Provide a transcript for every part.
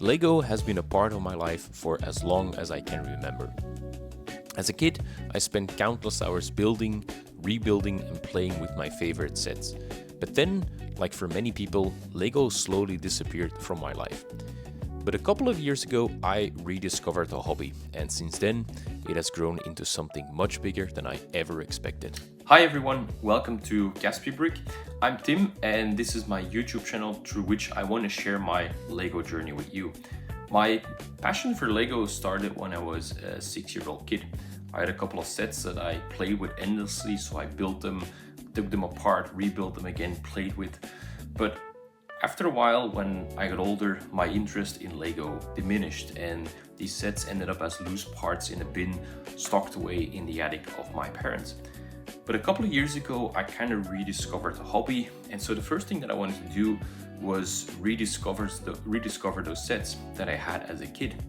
Lego has been a part of my life for as long as I can remember. As a kid, I spent countless hours building, rebuilding, and playing with my favorite sets. But then, like for many people, Lego slowly disappeared from my life. But a couple of years ago, I rediscovered the hobby, and since then, it has grown into something much bigger than I ever expected. Hi everyone, welcome to Brick. I'm Tim, and this is my YouTube channel through which I want to share my Lego journey with you. My passion for Lego started when I was a 6-year-old kid. I had a couple of sets that I played with endlessly, so I built them, took them apart, rebuilt them again, played with. But after a while, when I got older, my interest in Lego diminished, and these sets ended up as loose parts in a bin stocked away in the attic of my parents. But a couple of years ago, I kind of rediscovered the hobby, and so the first thing that I wanted to do was rediscover those sets that I had as a kid.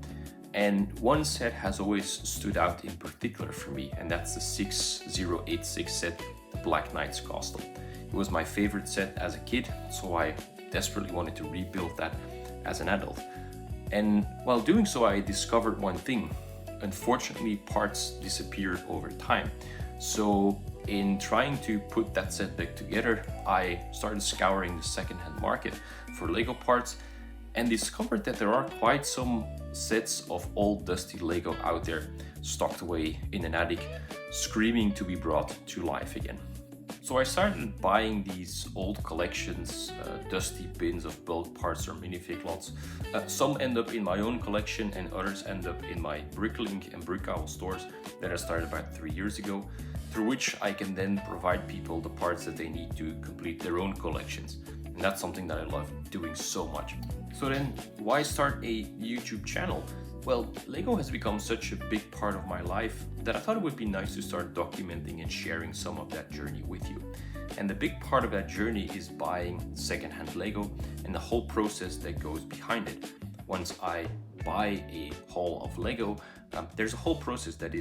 And one set has always stood out in particular for me, and that's the 6086 set, the Black Knight's Castle. It was my favorite set as a kid, so I desperately wanted to rebuild that as an adult. And while doing so, I discovered one thing. Unfortunately, parts disappeared over time. So in trying to put that set back together, I started scouring the second-hand market for Lego parts and discovered that there are quite some sets of old dusty Lego out there stocked away in an attic, screaming to be brought to life again. So I started buying these old collections, dusty bins of bulk parts or minifig lots. Some end up in my own collection and others end up in my BrickLink and BrickOwl stores that I started about 3 years ago, through which I can then provide people the parts that they need to complete their own collections. And that's something that I love doing so much. So then, why start a YouTube channel? Well, Lego has become such a big part of my life that I thought it would be nice to start documenting and sharing some of that journey with you. And the big part of that journey is buying secondhand Lego and the whole process that goes behind it. Once I buy a haul of Lego, there's a whole process that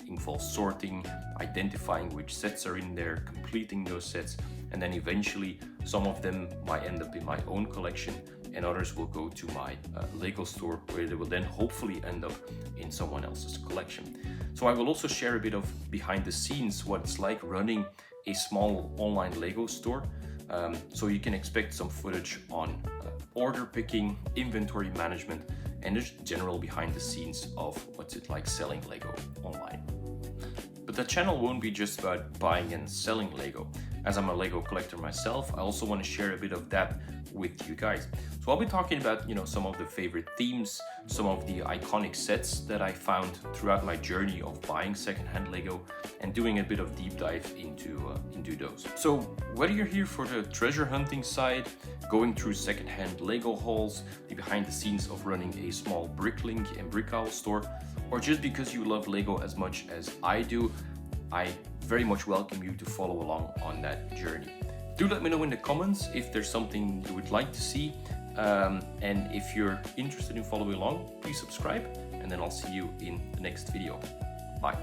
involves sorting, identifying which sets are in there, completing those sets, and then eventually some of them might end up in my own collection and others will go to my Lego store, where they will then hopefully end up in someone else's collection. So I will also share a bit of behind the scenes, what it's like running a small online Lego store. So you can expect some footage on order picking, inventory management, and just general behind the scenes of what's it like selling Lego online. But the channel won't be just about buying and selling Lego. As I'm a Lego collector myself, I also want to share a bit of that with you guys. So I'll be talking about, some of the favorite themes, some of the iconic sets that I found throughout my journey of buying secondhand Lego, and doing a bit of deep dive into those. So whether you're here for the treasure hunting side, going through secondhand Lego hauls, the behind the scenes of running a small BrickLink and BrickOwl store, or just because you love Lego as much as I do, I very much welcome you to follow along on that journey. Do let me know in the comments if there's something you would like to see, and if you're interested in following along, please subscribe, and then I'll see you in the next video. Bye.